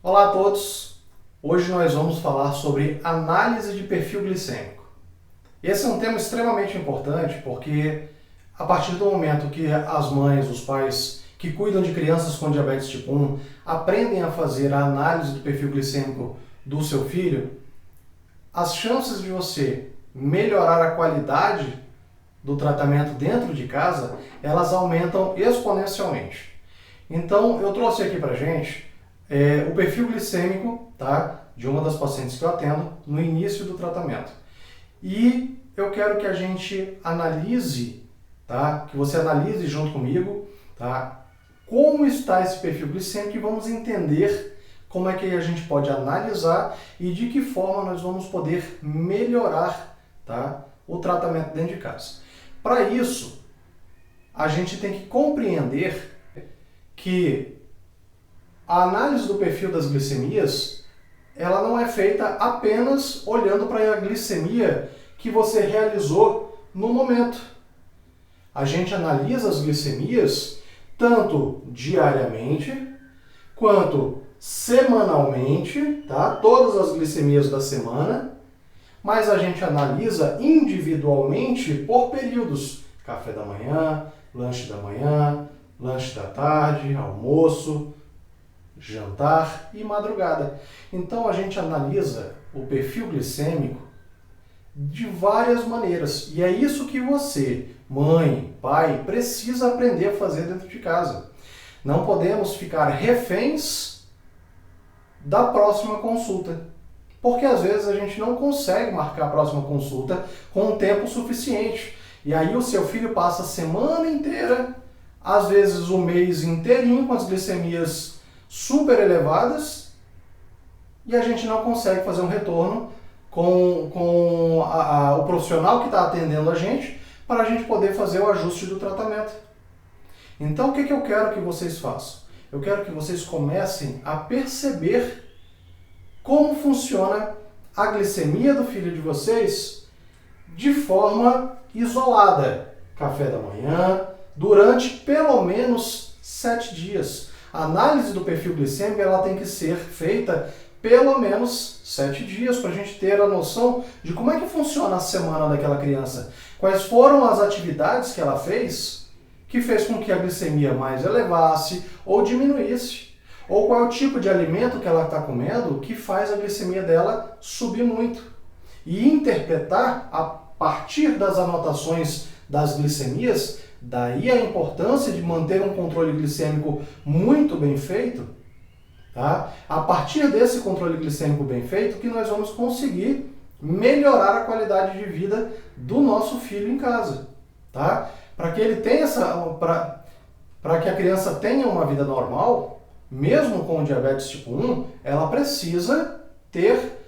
Olá a todos! Hoje nós vamos falar sobre análise de perfil glicêmico. Esse é um tema extremamente importante porque a partir do momento que as mães, os pais que cuidam de crianças com diabetes tipo 1 aprendem a fazer a análise do perfil glicêmico do seu filho, as chances de você melhorar a qualidade do tratamento dentro de casa, elas aumentam exponencialmente. Então eu trouxe aqui pra gente o perfil glicêmico, tá, de uma das pacientes que eu atendo no início do tratamento. E eu quero que a gente analise, tá, que você analise junto comigo, tá, como está esse perfil glicêmico e vamos entender como é que a gente pode analisar e de que forma nós vamos poder melhorar, tá, o tratamento dentro de casa. Para isso, a gente tem que compreender que a análise do perfil das glicemias, ela não é feita apenas olhando para a glicemia que você realizou no momento. A gente analisa as glicemias tanto diariamente quanto semanalmente, tá? Todas as glicemias da semana, mas a gente analisa individualmente por períodos. Café da manhã, lanche da tarde, almoço, jantar e madrugada. Então a gente analisa o perfil glicêmico de várias maneiras. E é isso que você, mãe, pai, precisa aprender a fazer dentro de casa. Não podemos ficar reféns da próxima consulta. Porque às vezes a gente não consegue marcar a próxima consulta com um tempo suficiente. E aí o seu filho passa a semana inteira, às vezes o mês inteirinho com as glicemias super elevadas e a gente não consegue fazer um retorno com o profissional que está atendendo a gente para a gente poder fazer o ajuste do tratamento. Então o que eu quero que vocês façam? Eu quero que vocês comecem a perceber como funciona a glicemia do filho de vocês de forma isolada. Café da manhã, durante pelo menos 7 dias. A análise do perfil glicêmico ela tem que ser feita pelo menos 7 dias para a gente ter a noção de como é que funciona a semana daquela criança. Quais foram as atividades que ela fez que fez com que a glicemia mais elevasse ou diminuísse. Ou qual é o tipo de alimento que ela está comendo que faz a glicemia dela subir muito. E interpretar a partir das anotações das glicemias, daí a importância de manter um controle glicêmico muito bem feito, tá? A partir desse controle glicêmico bem feito que nós vamos conseguir melhorar a qualidade de vida do nosso filho em casa, tá? Para que ele tenha para que a criança tenha uma vida normal, mesmo com diabetes tipo 1, ela precisa ter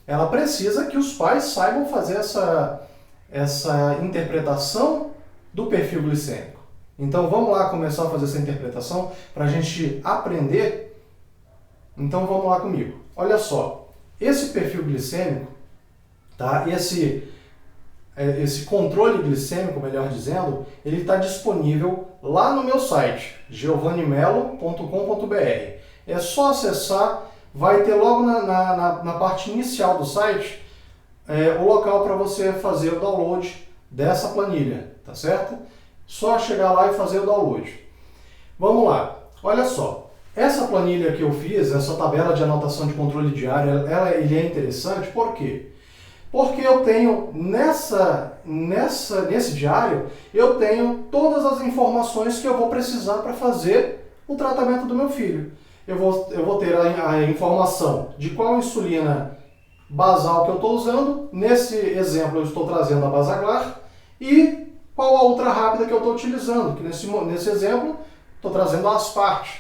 ela precisa que os pais saibam fazer essa interpretação do perfil glicêmico. Então vamos lá começar a fazer essa interpretação para a gente aprender. Então vamos lá comigo. Olha só, esse perfil glicêmico, tá? Esse controle glicêmico, melhor dizendo, ele está disponível lá no meu site, giovannimelo.com.br. É só acessar, vai ter logo na parte inicial do site o local para você fazer o download dessa planilha, tá certo? Só chegar lá e fazer o download. Vamos lá, olha só, essa planilha que eu fiz, essa tabela de anotação de controle diário, ele é interessante, por quê? Porque eu tenho nesse diário, eu tenho todas as informações que eu vou precisar para fazer o tratamento do meu filho. Eu vou ter a informação de qual insulina basal que eu estou usando. Nesse exemplo eu estou trazendo a Basaglar. E qual a ultra rápida que eu estou utilizando, que nesse exemplo estou trazendo a Aspart.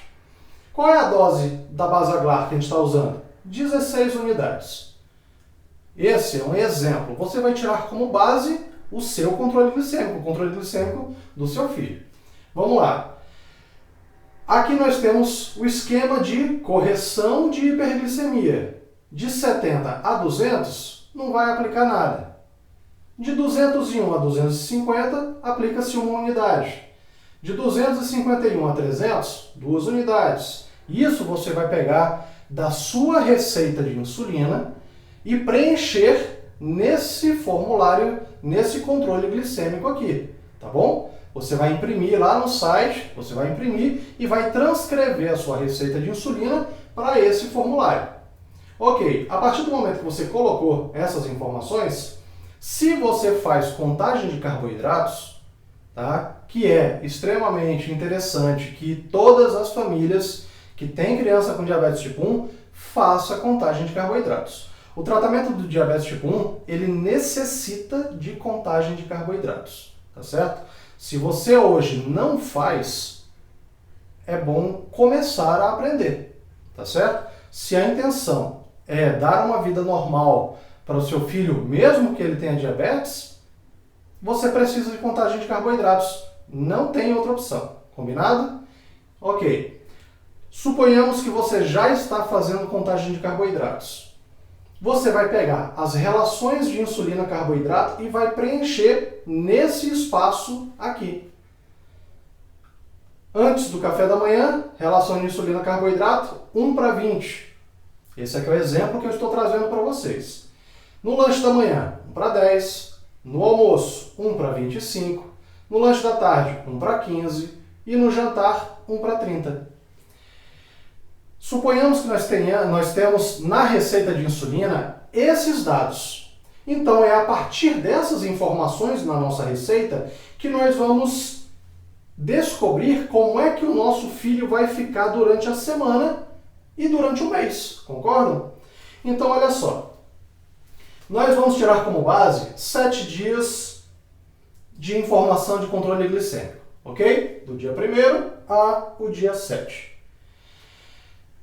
Qual é a dose da Basaglar que a gente está usando? 16 unidades. Esse é um exemplo. Você vai tirar como base o seu controle glicêmico, o controle glicêmico do seu filho. Vamos lá. Aqui nós temos o esquema de correção de hiperglicemia. De 70 a 200, não vai aplicar nada. De 201 a 250, aplica-se uma unidade. De 251 a 300, 2 unidades. Isso você vai pegar da sua receita de insulina e preencher nesse formulário, nesse controle glicêmico aqui, tá bom? Você vai imprimir lá no site, você vai imprimir e vai transcrever a sua receita de insulina para esse formulário. Ok, a partir do momento que você colocou essas informações, se você faz contagem de carboidratos, tá? Que é extremamente interessante que todas as famílias que têm criança com diabetes tipo 1 façam contagem de carboidratos. O tratamento do diabetes tipo 1, ele necessita de contagem de carboidratos, tá certo? Se você hoje não faz, é bom começar a aprender, tá certo? Se a intenção é dar uma vida normal para o seu filho, mesmo que ele tenha diabetes, você precisa de contagem de carboidratos. Não tem outra opção. Combinado? Ok. Suponhamos que você já está fazendo contagem de carboidratos. Você vai pegar as relações de insulina-carboidrato e vai preencher nesse espaço aqui. Antes do café da manhã, relação de insulina-carboidrato, 1:20. Esse aqui é o exemplo que eu estou trazendo para vocês. No lanche da manhã, 1:10. No almoço, 1:25. No lanche da tarde, 1:15. E no jantar, 1:30. Suponhamos que nós temos na receita de insulina esses dados. Então é a partir dessas informações na nossa receita que nós vamos descobrir como é que o nosso filho vai ficar durante a semana e durante o mês. Concordam? Então olha só. Nós vamos tirar como base 7 dias de informação de controle glicêmico, ok? Do dia 1º ao dia 7.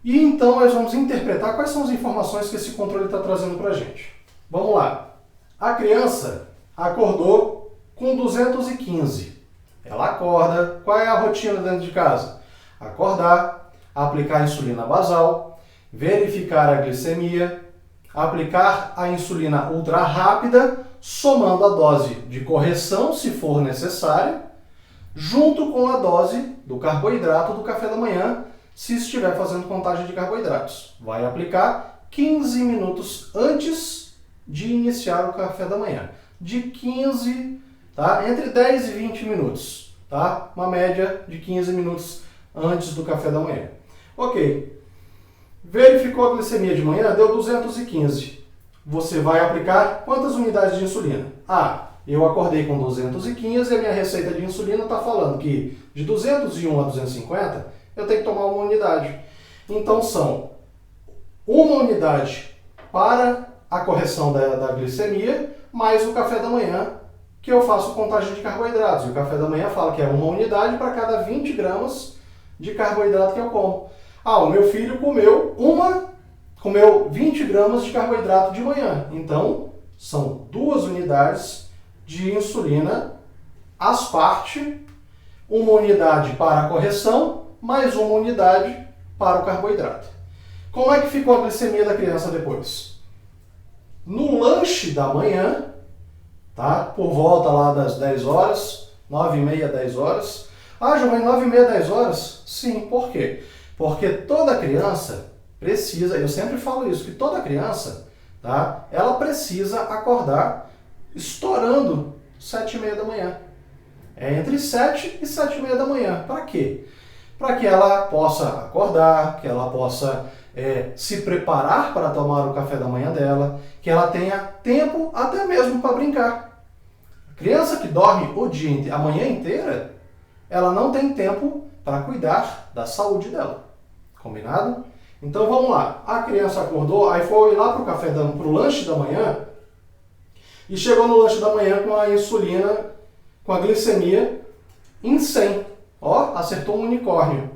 E então nós vamos interpretar quais são as informações que esse controle está trazendo para a gente. Vamos lá. A criança acordou com 215. Ela acorda. Qual é a rotina dentro de casa? Acordar, aplicar a insulina basal, verificar a glicemia, aplicar a insulina ultra rápida, somando a dose de correção, se for necessário, junto com a dose do carboidrato do café da manhã, se estiver fazendo contagem de carboidratos. Vai aplicar 15 minutos antes de iniciar o café da manhã. De 15, tá? Entre 10 e 20 minutos, tá? Uma média de 15 minutos antes do café da manhã. Ok. Verificou a glicemia de manhã, deu 215. Você vai aplicar quantas unidades de insulina? Eu acordei com 215 e a minha receita de insulina está falando que de 201 a 250 eu tenho que tomar uma unidade. Então são uma unidade para a correção da glicemia, mais o café da manhã, que eu faço contagem de carboidratos. E o café da manhã fala que é uma unidade para cada 20 gramas de carboidrato que eu como. O meu filho comeu 20 gramas de carboidrato de manhã. Então, são 2 unidades de insulina às partes, uma unidade para a correção, mais uma unidade para o carboidrato. Como é que ficou a glicemia da criança depois? No lanche da manhã, tá? Por volta lá das 10 horas, 9h30, 10 horas. Giovanni, 9h30, 10 horas? Sim, por quê? Porque toda criança precisa, eu sempre falo isso, que toda criança, tá? Ela precisa acordar estourando 7h30 da manhã. É entre 7 e 7h30 da manhã. Para quê? Para que ela possa acordar, que ela possa se preparar para tomar o café da manhã dela, que ela tenha tempo até mesmo para brincar. A criança que dorme a manhã inteira, ela não tem tempo para cuidar da saúde dela. Combinado? Então vamos lá. A criança acordou, aí foi lá para o lanche da manhã e chegou no lanche da manhã com a insulina, com a glicemia em 100. Acertou um unicórnio.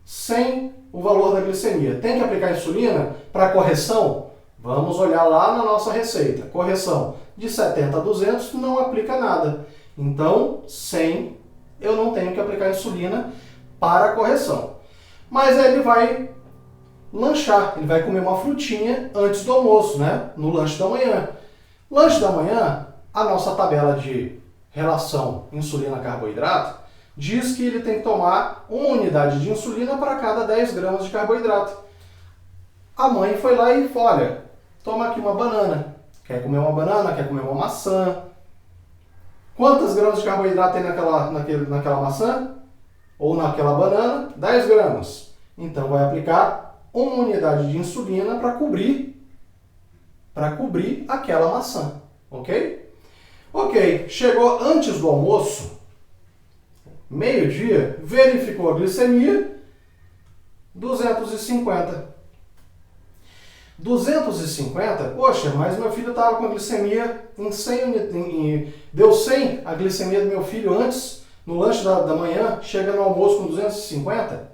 100 o valor da glicemia. Tem que aplicar insulina para correção? Vamos olhar lá na nossa receita. Correção de 70 a 200 não aplica nada. Então, 100 eu não tenho que aplicar insulina para correção. Mas aí ele vai lanchar, ele vai comer uma frutinha antes do almoço, né? No lanche da manhã. Lanche da manhã, a nossa tabela de relação insulina-carboidrato diz que ele tem que tomar 1 unidade de insulina para cada 10 gramas de carboidrato. A mãe foi lá e falou, olha, toma aqui uma banana. Quer comer uma banana? Quer comer uma maçã? Quantos gramas de carboidrato tem naquela maçã? Ou naquela banana? 10 gramas. Então vai aplicar 1 unidade de insulina para cobrir aquela maçã. Ok? Ok, chegou antes do almoço, meio-dia, verificou a glicemia, 250. 250? Poxa, mas meu filho estava com a glicemia em 100, deu 100 a glicemia do meu filho antes, no lanche da manhã, chega no almoço com 250?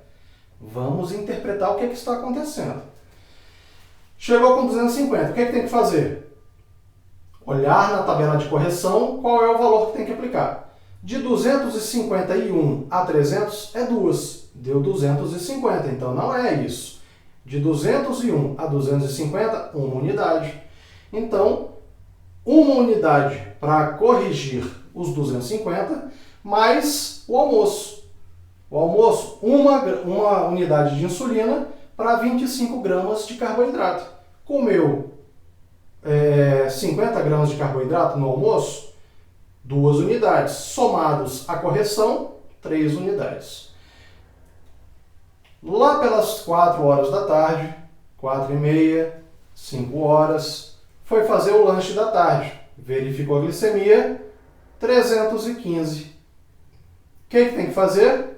Vamos interpretar o que está acontecendo. Chegou com 250, o que tem que fazer? Olhar na tabela de correção qual é o valor que tem que aplicar. De 251 a 300 é 2, deu 250, então não é isso. De 201 a 250, 1 unidade. Então, 1 unidade para corrigir os 250, mais o almoço. O almoço, 1 unidade de insulina para 25 gramas de carboidrato. Comeu 50 gramas de carboidrato no almoço, 2 unidades. Somados a correção, 3 unidades. Lá pelas 4 horas da tarde, 4h30, 5 horas, foi fazer o lanche da tarde. Verificou a glicemia, 315. O que tem que fazer?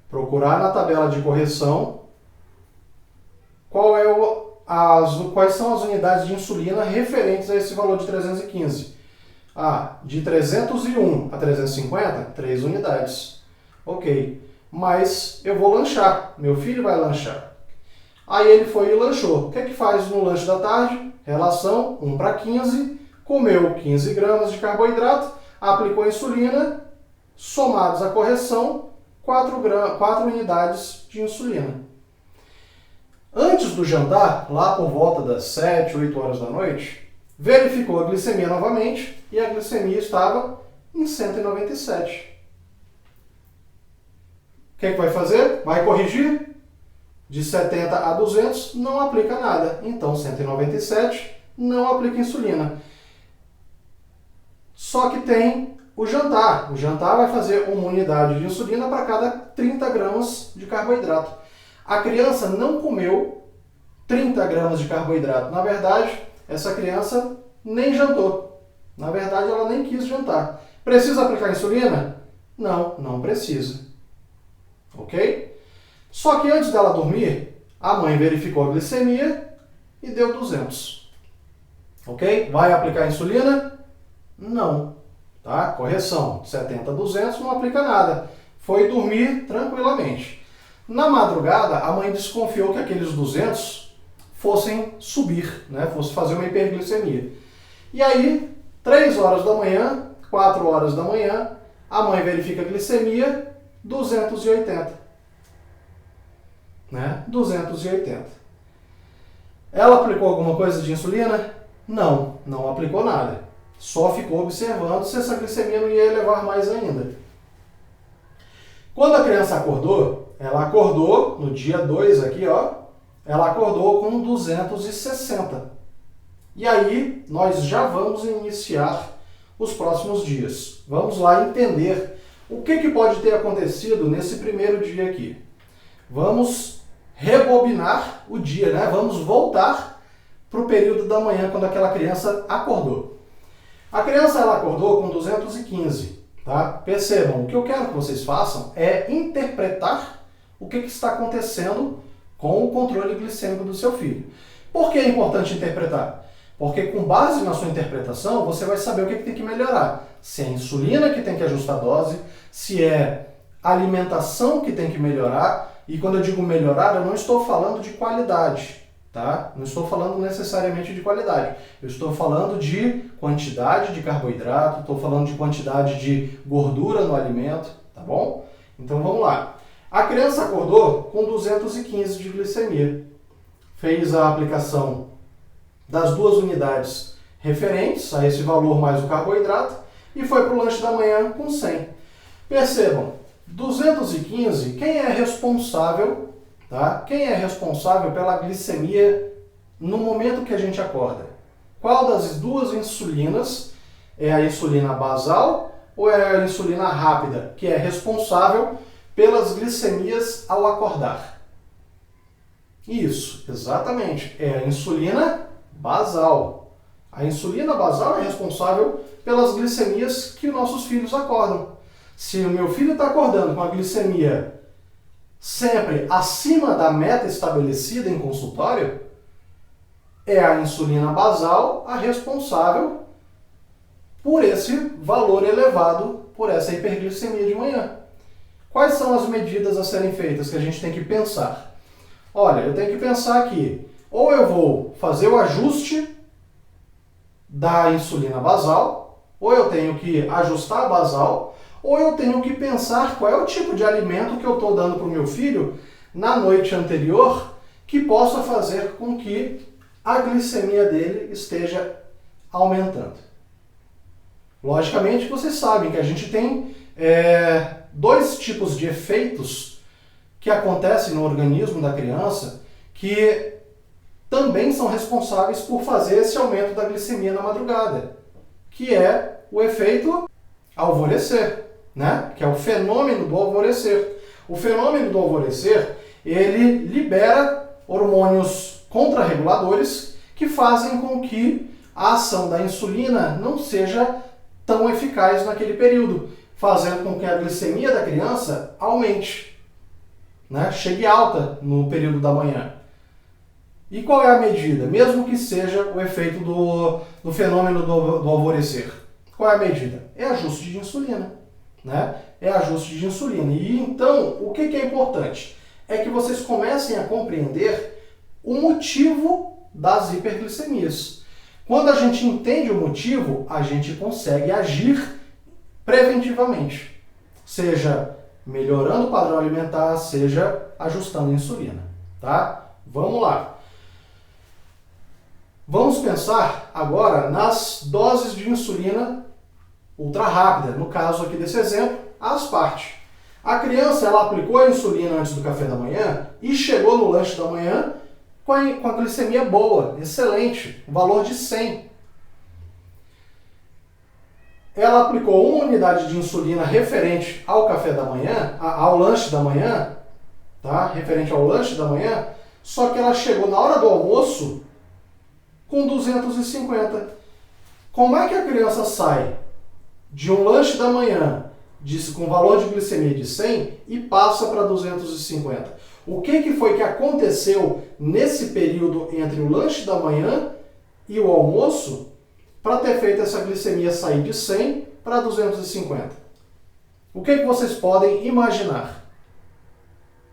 Procurar na tabela de correção quais são as unidades de insulina referentes a esse valor de 315. De 301 a 350, 3 unidades. Ok. Mas eu vou lanchar, meu filho vai lanchar. Aí ele foi e lanchou. O que faz no lanche da tarde? Relação 1 para 15, comeu 15 gramas de carboidrato, aplicou a insulina, somados à correção, 4 unidades de insulina. Antes do jantar, lá por volta das 7, 8 horas da noite, verificou a glicemia novamente e a glicemia estava em 197. O que vai fazer? Vai corrigir? De 70 a 200, não aplica nada. Então, 197, não aplica insulina. Só que tem o jantar. O jantar vai fazer 1 unidade de insulina para cada 30 gramas de carboidrato. A criança não comeu 30 gramas de carboidrato. Na verdade, essa criança nem jantou. Na verdade, ela nem quis jantar. Precisa aplicar insulina? Não, não precisa. Ok? Só que antes dela dormir, a mãe verificou a glicemia e deu 200. Ok? Vai aplicar insulina? Não. Tá? Correção, 70 a 200 não aplica nada. Foi dormir tranquilamente. Na madrugada, a mãe desconfiou que aqueles 200 fossem subir, né? Fosse fazer uma hiperglicemia. E aí, 3 horas da manhã, 4 horas da manhã, a mãe verifica a glicemia, 280. Né? 280. Ela aplicou alguma coisa de insulina? Não, não aplicou nada. Só ficou observando se essa glicemia não ia elevar mais ainda. Quando a criança acordou, ela acordou no dia 2 aqui, ó, ela acordou com 260. E aí, nós já vamos iniciar os próximos dias. Vamos lá entender o que pode ter acontecido nesse primeiro dia aqui. Vamos rebobinar o dia, né? Vamos voltar para o período da manhã, quando aquela criança acordou. A criança ela acordou com 215, tá? Percebam, o que eu quero que vocês façam é interpretar o que está acontecendo com o controle glicêmico do seu filho. Por que é importante interpretar? Porque com base na sua interpretação, você vai saber o que tem que melhorar. Se é a insulina que tem que ajustar a dose, se é a alimentação que tem que melhorar. E quando eu digo melhorar, eu não estou falando de qualidade, tá? Não estou falando necessariamente de qualidade. Eu estou falando de quantidade de carboidrato, estou falando de quantidade de gordura no alimento, tá bom? Então vamos lá. A criança acordou com 215 de glicemia. Fez a aplicação das 2 unidades referentes a esse valor mais o carboidrato e foi para o lanche da manhã com 100. Percebam, 215, quem é responsável, tá? Quem é responsável pela glicemia no momento que a gente acorda? Qual das duas insulinas é a insulina basal ou é a insulina rápida, que é responsável pelas glicemias ao acordar? Isso, exatamente, é a insulina basal. A insulina basal é responsável pelas glicemias que nossos filhos acordam. Se o meu filho está acordando com a glicemia sempre acima da meta estabelecida em consultório, é a insulina basal a responsável por esse valor elevado, por essa hiperglicemia de manhã. Quais são as medidas a serem feitas que a gente tem que pensar? Olha, eu tenho que pensar aqui, ou eu vou fazer o ajuste da insulina basal, ou eu tenho que ajustar a basal, ou eu tenho que pensar qual é o tipo de alimento que eu estou dando para o meu filho na noite anterior que possa fazer com que a glicemia dele esteja aumentando. Logicamente, vocês sabem que a gente tem dois tipos de efeitos que acontecem no organismo da criança que também são responsáveis por fazer esse aumento da glicemia na madrugada, que é o efeito alvorecer, né? Que é o fenômeno do alvorecer. O fenômeno do alvorecer, ele libera hormônios contrarreguladores que fazem com que a ação da insulina não seja tão eficaz naquele período, fazendo com que a glicemia da criança aumente, né? Chegue alta no período da manhã. E qual é a medida? Mesmo que seja o efeito do fenômeno do alvorecer. Qual é a medida? É ajuste de insulina, né? É ajuste de insulina. E então, o que é importante? É que vocês comecem a compreender o motivo das hiperglicemias. Quando a gente entende o motivo, a gente consegue agir preventivamente. Seja melhorando o padrão alimentar, seja ajustando a insulina, tá? Vamos lá. Vamos pensar agora nas doses de insulina ultra rápida, no caso aqui desse exemplo, a Asparte. A criança ela aplicou a insulina antes do café da manhã e chegou no lanche da manhã com a glicemia boa, excelente, o valor de 100. Ela aplicou uma unidade de insulina referente ao café da manhã, ao lanche da manhã, tá? Referente ao lanche da manhã, só que ela chegou na hora do almoço com 250. Como é que a criança sai de um lanche da manhã com valor de glicemia de 100 e passa para 250? O que foi que aconteceu nesse período entre o lanche da manhã e o almoço para ter feito essa glicemia sair de 100 para 250? O que vocês podem imaginar?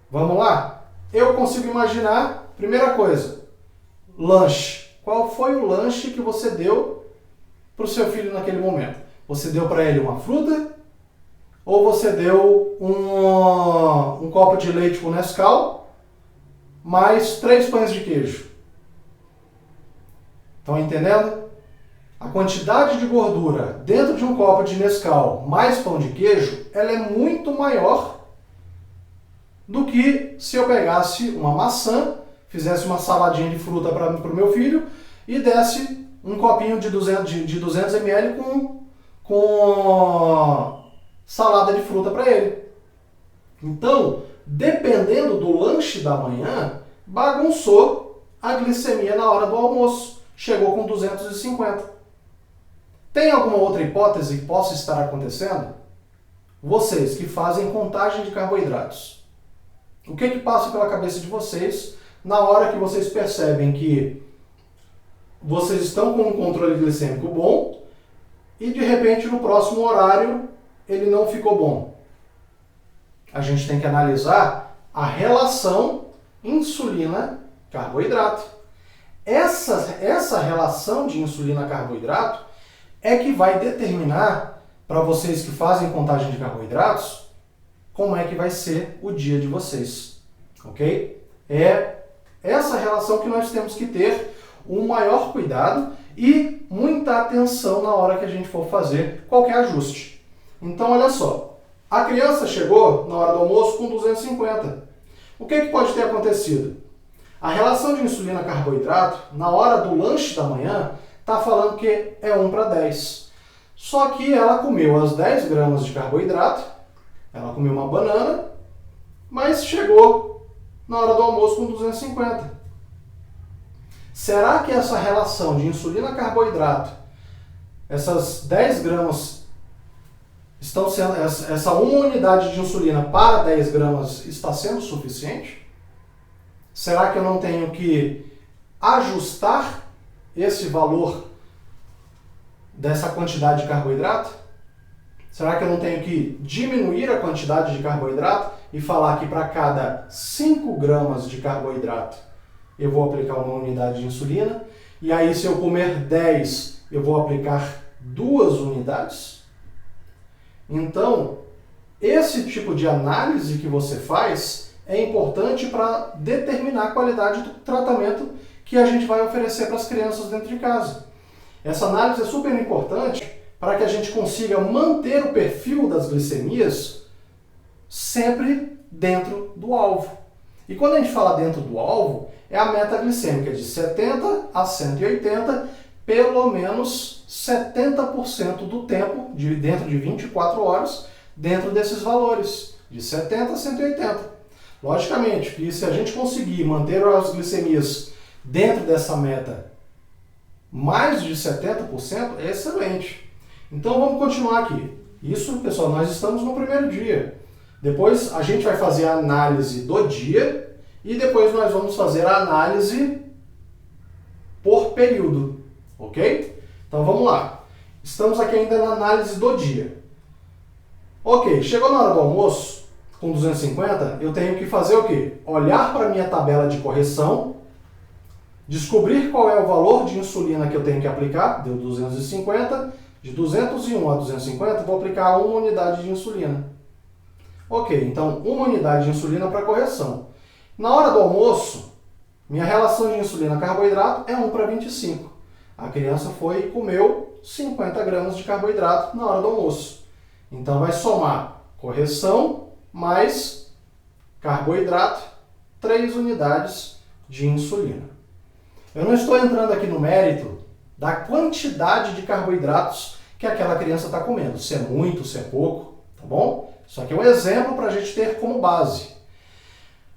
Vamos lá? Eu consigo imaginar, primeira coisa, lanche. Qual foi o lanche que você deu para o seu filho naquele momento? Você deu para ele uma fruta? Ou você deu um copo de leite com Nescau, mais 3 pães de queijo? Estão entendendo? A quantidade de gordura dentro de um copo de Nescau mais pão de queijo, ela é muito maior do que se eu pegasse uma maçã, fizesse uma saladinha de fruta para o meu filho e desse um copinho de 200 ml com salada de fruta para ele. Então, dependendo do lanche da manhã, bagunçou a glicemia na hora do almoço. Chegou com 250. Tem alguma outra hipótese que possa estar acontecendo? Vocês que fazem contagem de carboidratos. O que passa pela cabeça de vocês na hora que vocês percebem que vocês estão com um controle glicêmico bom e de repente no próximo horário ele não ficou bom? A gente tem que analisar a relação insulina-carboidrato. Essa relação de insulina-carboidrato é que vai determinar, para vocês que fazem contagem de carboidratos, como é que vai ser o dia de vocês, ok? É essa relação que nós temos que ter um maior cuidado e muita atenção na hora que a gente for fazer qualquer ajuste. Então, olha só, A criança chegou na hora do almoço com 250. O que pode ter acontecido? A relação de insulina-carboidrato, na hora do lanche da manhã, está falando que é 1:10. Só que ela comeu as 10 gramas de carboidrato, ela comeu uma banana, mas chegou na hora do almoço com 250. Será que essa relação de insulina-carboidrato, essas 10 gramas, estão sendo, essa uma unidade de insulina para 10 gramas está sendo suficiente? Será que eu não tenho que ajustar esse valor dessa quantidade de carboidrato? Será que eu não tenho que diminuir a quantidade de carboidrato e falar que para cada 5 gramas de carboidrato eu vou aplicar uma unidade de insulina? E aí, se eu comer 10, eu vou aplicar 2 unidades? Então, esse tipo de análise que você faz é importante para determinar a qualidade do tratamento que a gente vai oferecer para as crianças dentro de casa. Essa análise é super importante para que a gente consiga manter o perfil das glicemias sempre dentro do alvo. E quando a gente fala dentro do alvo, é a meta glicêmica de 70 a 180, pelo menos 70% do tempo, dentro de 24 horas, dentro desses valores, de 70 a 180. Logicamente que se a gente conseguir manter as glicemias dentro dessa meta mais de 70%, é excelente. Então vamos continuar aqui. Isso, pessoal, nós estamos no primeiro dia. Depois a gente vai fazer a análise do dia e depois nós vamos fazer a análise por período, ok? Então vamos lá. Estamos aqui ainda na análise do dia. Ok, chegou na hora do almoço, com 250, eu tenho que fazer o quê? Olhar para a minha tabela de correção, descobrir qual é o valor de insulina que eu tenho que aplicar, deu 250, de 201 a 250, vou aplicar 1 unidade de insulina. Ok, então 1 unidade de insulina para correção. Na hora do almoço, minha relação de insulina-carboidrato é 1:25. A criança foi e comeu 50 gramas de carboidrato na hora do almoço. Então vai somar correção mais carboidrato, 3 unidades de insulina. Eu não estou entrando aqui no mérito da quantidade de carboidratos que aquela criança está comendo, se é muito, se é pouco, tá bom? Isso aqui é um exemplo para a gente ter como base.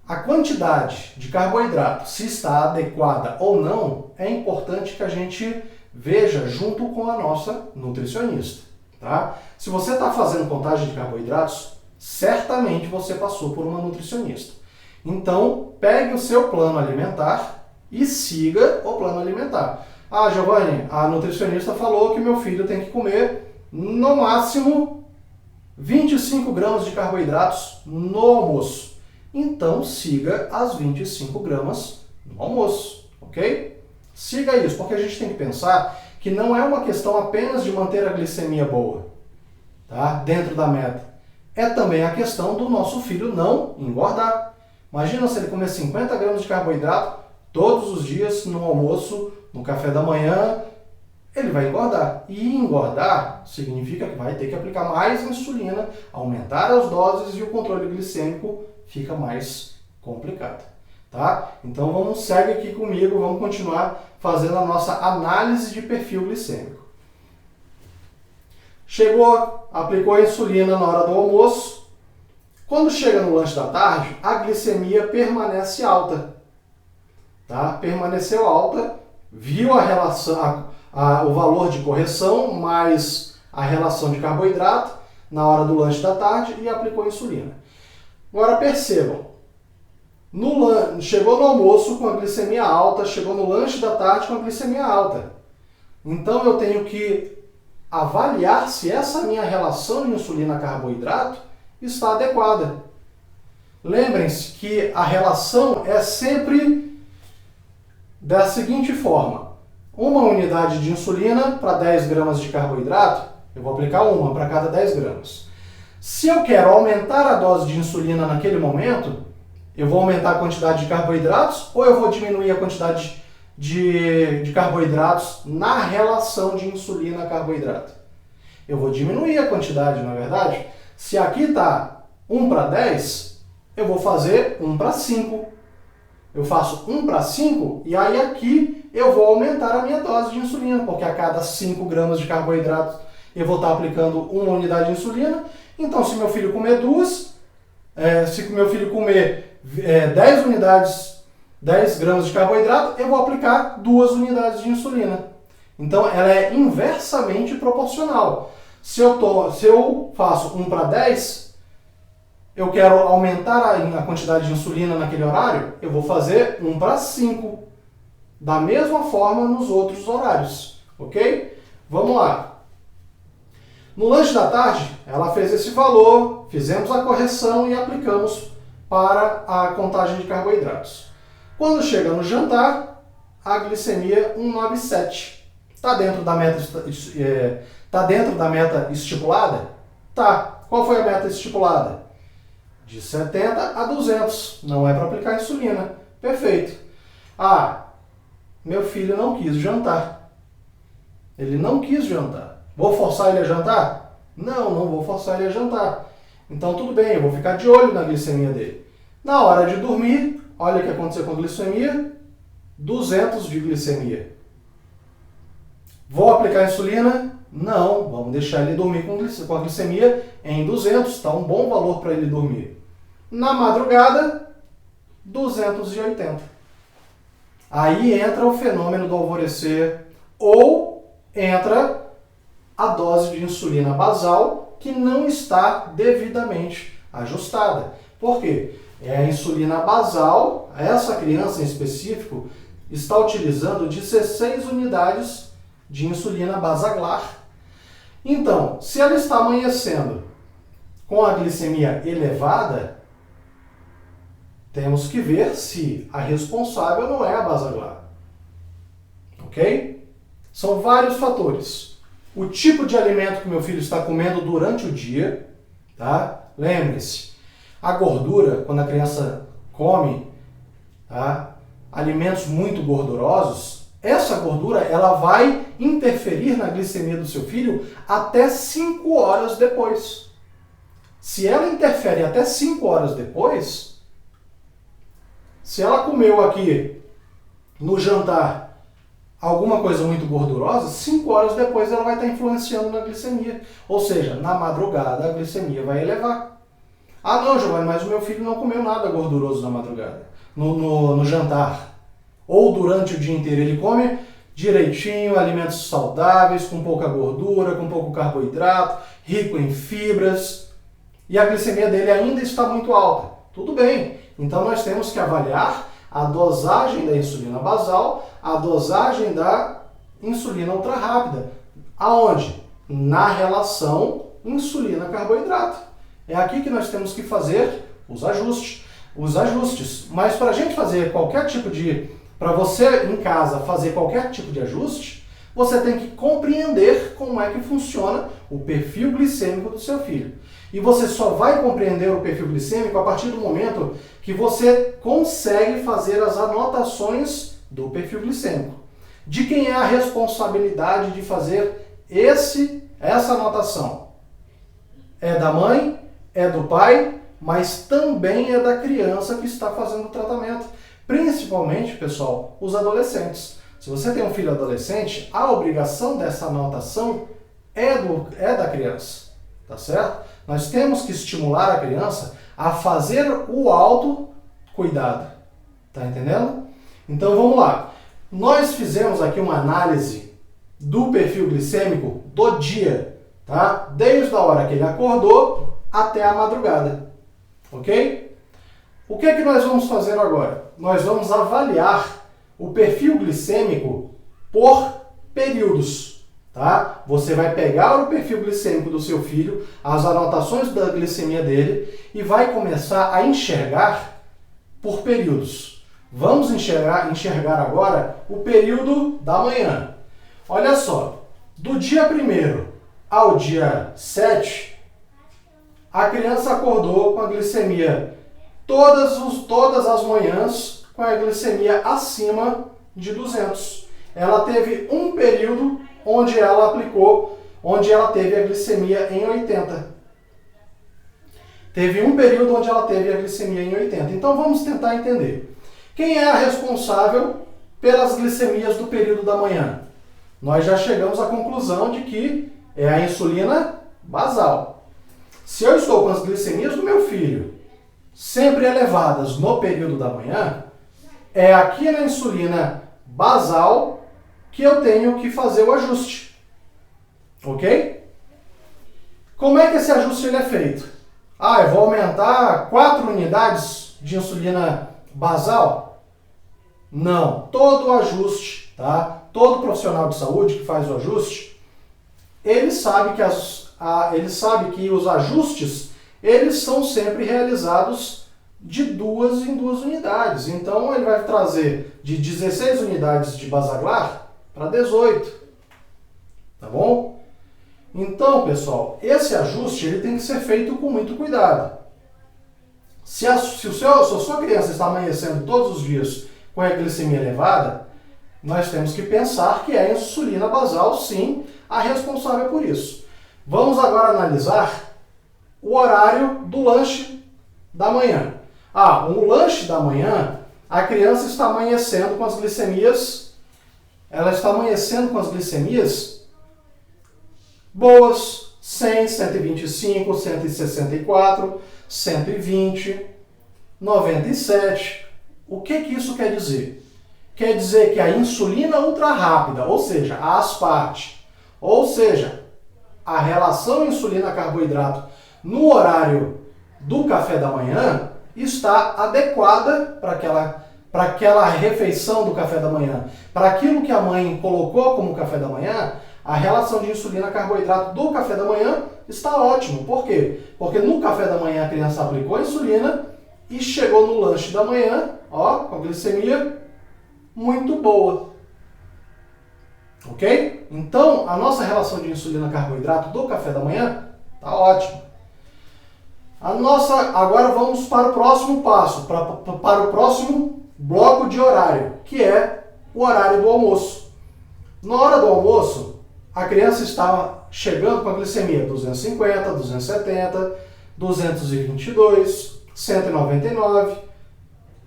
A quantidade de carboidrato, se está adequada ou não, é importante que a gente veja junto com a nossa nutricionista, tá? Se você está fazendo contagem de carboidratos, certamente você passou por uma nutricionista. Então, pegue o seu plano alimentar e siga o plano alimentar. Ah, Giovanni, a nutricionista falou que meu filho tem que comer no máximo 25 gramas de carboidratos no almoço. Então, siga as 25 gramas no almoço, ok? Siga isso, porque a gente tem que pensar que não é uma questão apenas de manter a glicemia boa, tá? Dentro da meta. É também a questão do nosso filho não engordar. Imagina se ele comer 50 gramas de carboidrato todos os dias no almoço, no café da manhã, ele vai engordar. E engordar significa que vai ter que aplicar mais insulina, aumentar as doses e o controle glicêmico fica mais complicado, tá? Então vamos, segue aqui comigo, vamos continuar fazendo a nossa análise de perfil glicêmico. Chegou, aplicou a insulina na hora do almoço. Quando chega no lanche da tarde, a glicemia permanece alta, tá? Permaneceu alta, viu a relação, o valor de correção mais a relação de carboidrato na hora do lanche da tarde e aplicou a insulina. Agora percebam, chegou no almoço com a glicemia alta, chegou no lanche da tarde com a glicemia alta. Então eu tenho que avaliar se essa minha relação de insulina-carboidrato está adequada. Lembrem-se que a relação é sempre da seguinte forma: 1 unidade de insulina para 10 gramas de carboidrato, eu vou aplicar 1 para cada 10 gramas. Se eu quero aumentar a dose de insulina naquele momento, eu vou aumentar a quantidade de carboidratos ou eu vou diminuir a quantidade de carboidratos na relação de insulina-carboidrato? Eu vou diminuir a quantidade, na verdade. Se aqui está 1 para 10, eu vou fazer 1 para 5. Eu faço 1 para 5 e aí aqui eu vou aumentar a minha dose de insulina, porque a cada 5 gramas de carboidrato eu vou estar aplicando 1 unidade de insulina. Então, se meu filho comer 2, se meu filho comer 10 unidades, 10 gramas de carboidrato, eu vou aplicar 2 unidades de insulina. Então, ela é inversamente proporcional. Se eu faço 1 para 10, eu quero aumentar a quantidade de insulina naquele horário, eu vou fazer 1 para 5. Da mesma forma nos outros horários, ok? Vamos lá. No lanche da tarde, ela fez esse valor, fizemos a correção e aplicamos para a contagem de carboidratos. Quando chega no jantar, a glicemia 197. Está dentro da meta estipulada? Tá. Qual foi a meta estipulada? De 70 a 200. Não é para aplicar insulina. Perfeito. Ah, meu filho não quis jantar. Ele não quis jantar. Vou forçar ele a jantar? Não, não vou forçar ele a jantar. Então tudo bem, eu vou ficar de olho na glicemia dele. Na hora de dormir, olha o que aconteceu com a glicemia. 200 de glicemia. Vou aplicar insulina? Não, vamos deixar ele dormir com a glicemia em 200, está um bom valor para ele dormir. Na madrugada, 280. Aí entra o fenômeno do alvorecer ou entra a dose de insulina basal que não está devidamente ajustada. Por quê? É a insulina basal, essa criança em específico, está utilizando 16 unidades de insulina basaglar. Então, se ela está amanhecendo com a glicemia elevada, temos que ver se a responsável não é a basaglar. Ok? São vários fatores. O tipo de alimento que meu filho está comendo durante o dia, tá? Lembre-se, a gordura, quando a criança come, tá? Alimentos muito gordurosos, essa gordura ela vai interferir na glicemia do seu filho até 5 horas depois. Se ela interfere até 5 horas depois, se ela comeu aqui no jantar alguma coisa muito gordurosa, 5 horas depois ela vai estar influenciando na glicemia. Ou seja, na madrugada a glicemia vai elevar. Ah não, Giovanni, mas o meu filho não comeu nada gorduroso na madrugada, no jantar. Ou durante o dia inteiro ele come direitinho, alimentos saudáveis, com pouca gordura, com pouco carboidrato, rico em fibras, e a glicemia dele ainda está muito alta. Tudo bem, então nós temos que avaliar a dosagem da insulina basal, a dosagem da insulina ultra-rápida. Aonde? Na relação insulina-carboidrato. É aqui que nós temos que fazer os ajustes. Mas para a gente fazer qualquer tipo de... Para você em casa fazer qualquer tipo de ajuste, você tem que compreender como é que funciona o perfil glicêmico do seu filho. E você só vai compreender o perfil glicêmico a partir do momento que você consegue fazer as anotações do perfil glicêmico. De quem é a responsabilidade de fazer essa anotação? É da mãe, é do pai, mas também é da criança que está fazendo o tratamento. Principalmente, pessoal, os adolescentes. Se você tem um filho adolescente, a obrigação dessa anotação é da criança, tá certo? Nós temos que estimular a criança a fazer o autocuidado, tá entendendo? Então vamos lá. Nós fizemos aqui uma análise do perfil glicêmico do dia, tá? Desde a hora que ele acordou até a madrugada, ok? O que é que nós vamos fazer agora? Nós vamos avaliar o perfil glicêmico por períodos, tá? Você vai pegar o perfil glicêmico do seu filho, as anotações da glicemia dele e vai começar a enxergar por períodos. Vamos enxergar agora o período da manhã. Olha só, do dia 1º ao dia 7, a criança acordou com a glicemia todas as manhãs com a glicemia acima de 200. Ela teve um período onde ela teve a glicemia em 80. Teve um período onde ela teve a glicemia em 80. Então vamos tentar entender. Quem é a responsável pelas glicemias do período da manhã? Nós já chegamos à conclusão de que é a insulina basal. Se eu estou com as glicemias do meu filho sempre elevadas no período da manhã, é aqui na insulina basal que eu tenho que fazer o ajuste. Ok? Como é que esse ajuste ele é feito? Eu vou aumentar 4 unidades de insulina basal? Não. Todo o ajuste, tá? Todo profissional de saúde que faz o ajuste, ele sabe que os ajustes, eles são sempre realizados de 2 em 2 unidades. Então, ele vai trazer de 16 unidades de Basaglar para 18. Tá bom? Então, pessoal, esse ajuste ele tem que ser feito com muito cuidado. Se a sua criança está amanhecendo todos os dias com a glicemia elevada, nós temos que pensar que é a insulina basal, sim, a responsável por isso. Vamos agora analisar o horário do lanche da manhã. O lanche da manhã, a criança está amanhecendo com as glicemias, boas, 100, 125, 164, 120, 97. O que isso quer dizer? Quer dizer que a insulina ultra rápida, ou seja, a asparte, ou seja, a relação insulina-carboidrato no horário do café da manhã está adequada para aquela refeição do café da manhã. Para aquilo que a mãe colocou como café da manhã, a relação de insulina-carboidrato do café da manhã está ótimo. Por quê? Porque no café da manhã a criança aplicou a insulina e chegou no lanche da manhã, com a glicemia muito boa. Ok? Então, a nossa relação de insulina-carboidrato do café da manhã está ótima. Agora vamos para o próximo passo, para o próximo bloco de horário, que é o horário do almoço. Na hora do almoço, a criança estava chegando com a glicemia 250, 270, 222, 199.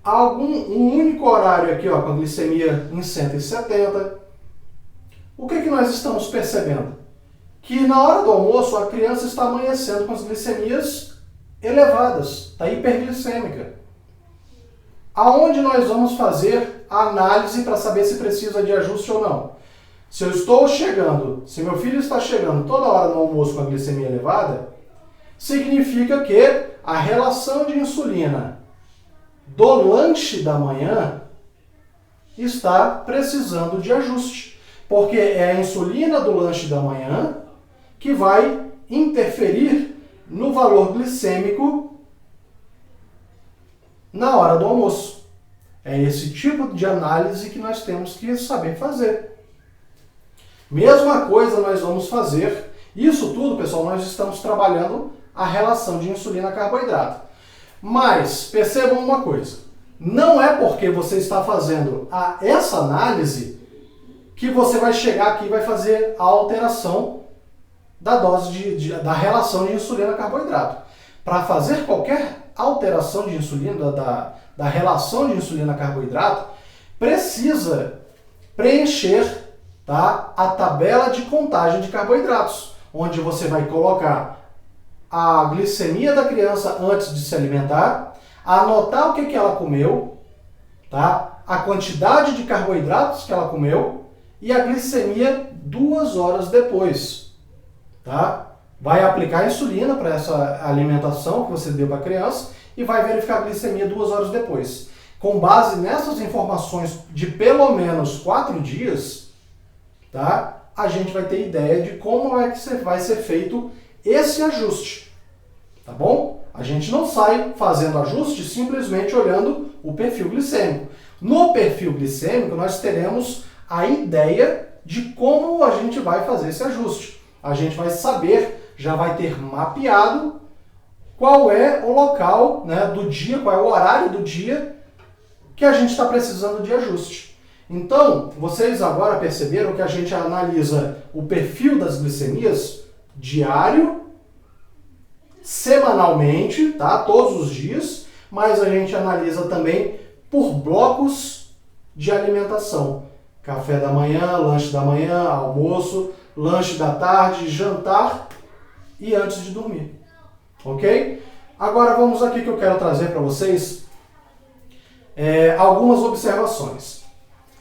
Um único horário aqui, com a glicemia em 170. O que nós estamos percebendo? Que na hora do almoço a criança está amanhecendo com as glicemias elevadas, está hiperglicêmica. Aonde nós vamos fazer a análise para saber se precisa de ajuste ou não? Se meu filho está chegando toda hora no almoço com a glicemia elevada, significa que a relação de insulina do lanche da manhã está precisando de ajuste. Porque é a insulina do lanche da manhã que vai interferir no valor glicêmico na hora do almoço. É esse tipo de análise que nós temos que saber fazer. Mesma coisa nós vamos fazer. Isso tudo, pessoal, nós estamos trabalhando a relação de insulina-carboidrato. Mas percebam uma coisa. Não é porque você está fazendo essa análise que você vai chegar aqui e vai fazer a alteração da dose da relação de insulina-carboidrato. Para fazer qualquer alteração de insulina, da relação de insulina-carboidrato, precisa preencher a tabela de contagem de carboidratos, onde você vai colocar a glicemia da criança antes de se alimentar, anotar o que ela comeu, a quantidade de carboidratos que ela comeu e a glicemia 2 horas depois. Vai aplicar a insulina para essa alimentação que você deu para a criança e vai verificar a glicemia 2 horas depois. Com base nessas informações de pelo menos 4 dias, a gente vai ter ideia de como vai ser feito esse ajuste. Tá bom? A gente não sai fazendo ajuste simplesmente olhando o perfil glicêmico. No perfil glicêmico, nós teremos a ideia de como a gente vai fazer esse ajuste. A gente vai saber, já vai ter mapeado qual é o local do dia, qual é o horário do dia que a gente está precisando de ajuste. Então, vocês agora perceberam que a gente analisa o perfil das glicemias diário semanalmente, tá? Todos os dias, mas a gente analisa também por blocos de alimentação. Café da manhã, lanche da manhã, almoço, lanche da tarde, jantar e antes de dormir. Ok? Agora vamos aqui que eu quero trazer para vocês algumas observações.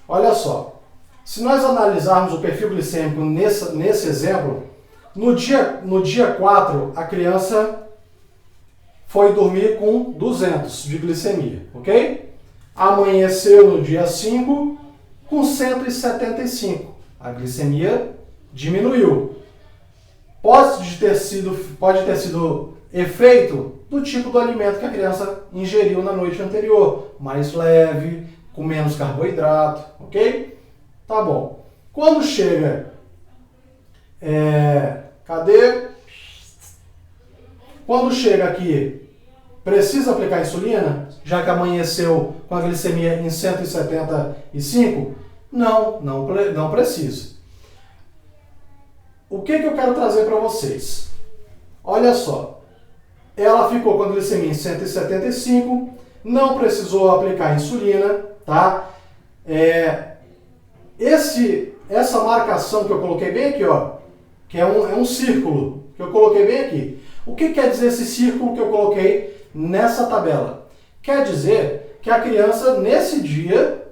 Olha só, se nós analisarmos o perfil glicêmico nesse exemplo, no dia 4 a criança foi dormir com 200 de glicemia, ok? Amanheceu no dia 5 com 175. A glicemia diminuiu. Pode ter sido efeito do tipo do alimento que a criança ingeriu na noite anterior. Mais leve, com menos carboidrato, ok? Tá bom. Quando chega... Quando chega aqui, precisa aplicar insulina, já que amanheceu com a glicemia em 175? Não precisa. O que eu quero trazer para vocês? Olha só, ela ficou com a glicemia em 175, não precisou aplicar insulina, tá? Essa marcação que eu coloquei bem aqui, ó, que é um círculo, que eu coloquei bem aqui. O que quer dizer esse círculo que eu coloquei nessa tabela? Quer dizer que a criança, nesse dia,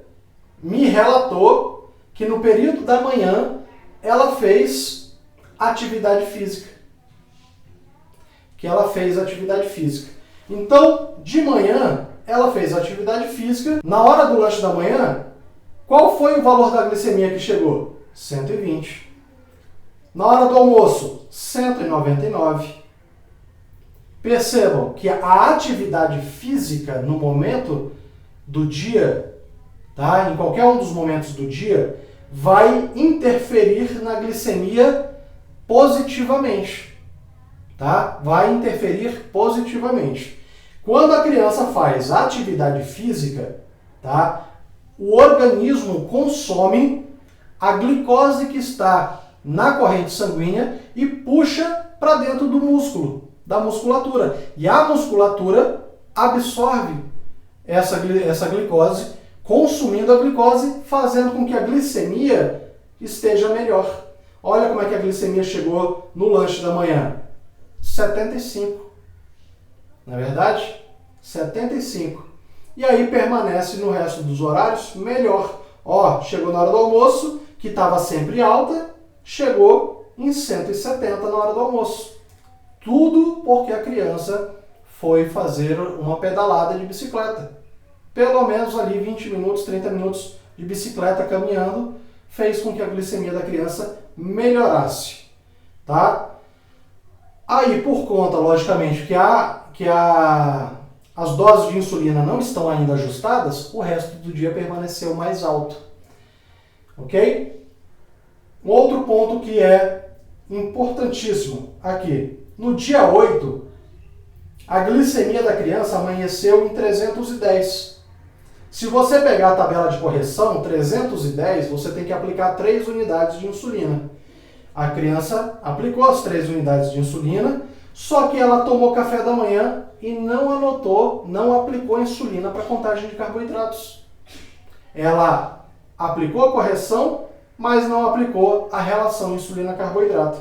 me relatou que no período da manhã ela fez atividade física. Então, de manhã, ela fez atividade física. Na hora do lanche da manhã, qual foi o valor da glicemia que chegou? 120. Na hora do almoço, 199. Percebam que a atividade física no momento do dia, tá? Em qualquer um dos momentos do dia, vai interferir na glicemia positivamente. Tá? Vai interferir positivamente. Quando a criança faz atividade física, tá? O organismo consome a glicose que está na corrente sanguínea e puxa para dentro do músculo, da musculatura. E a musculatura absorve essa glicose, consumindo a glicose, fazendo com que a glicemia esteja melhor. Olha como é que a glicemia chegou no lanche da manhã. 75. Não é verdade? 75. E aí permanece no resto dos horários melhor. Ó, chegou na hora do almoço, que estava sempre alta, chegou em 170 na hora do almoço. Tudo porque a criança foi fazer uma pedalada de bicicleta. Pelo menos ali 20 minutos, 30 minutos de bicicleta caminhando, fez com que a glicemia da criança melhorasse. Tá? Aí, por conta, logicamente, que as doses de insulina não estão ainda ajustadas, o resto do dia permaneceu mais alto. Ok? Um outro ponto que é importantíssimo aqui. No dia 8, a glicemia da criança amanheceu em 310. Se você pegar a tabela de correção, 310, você tem que aplicar 3 unidades de insulina. A criança aplicou as 3 unidades de insulina, só que ela tomou café da manhã e não aplicou insulina para contagem de carboidratos. Ela aplicou a correção, mas não aplicou a relação insulina-carboidrato.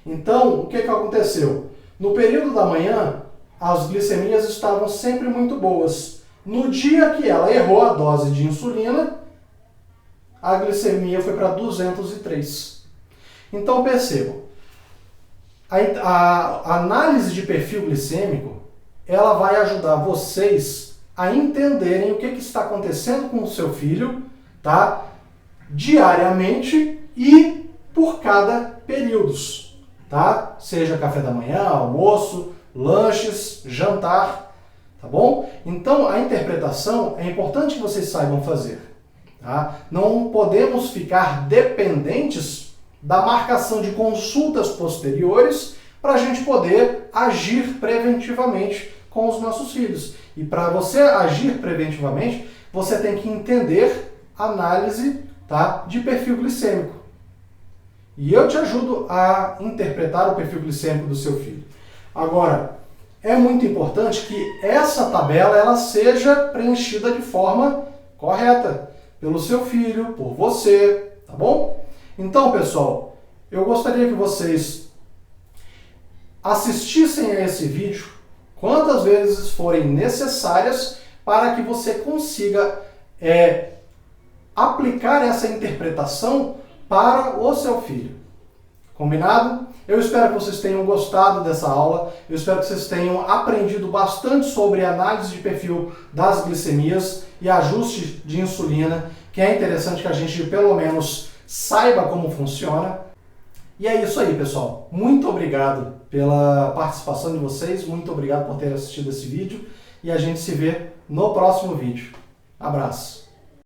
Então, o que aconteceu? No período da manhã, as glicemias estavam sempre muito boas. No dia que ela errou a dose de insulina, a glicemia foi para 203. Então percebam, a análise de perfil glicêmico, ela vai ajudar vocês a entenderem o que está acontecendo com o seu filho, tá? Diariamente e por cada período, tá? Seja café da manhã, almoço, lanches, jantar, tá bom? Então a interpretação é importante que vocês saibam fazer, tá? Não podemos ficar dependentes da marcação de consultas posteriores para a gente poder agir preventivamente com os nossos filhos. E para você agir preventivamente, você tem que entender análise, tá, de perfil glicêmico. E eu te ajudo a interpretar o perfil glicêmico do seu filho. Agora, é muito importante que essa tabela ela seja preenchida de forma correta pelo seu filho, por você, tá bom? Então, pessoal, eu gostaria que vocês assistissem a esse vídeo quantas vezes forem necessárias para que você consiga aplicar essa interpretação para o seu filho. Combinado? Eu espero que vocês tenham gostado dessa aula, eu espero que vocês tenham aprendido bastante sobre análise de perfil das glicemias e ajuste de insulina, que é interessante que a gente pelo menos saiba como funciona. E é isso aí, pessoal. Muito obrigado pela participação de vocês, muito obrigado por ter assistido esse vídeo e a gente se vê no próximo vídeo. Abraço!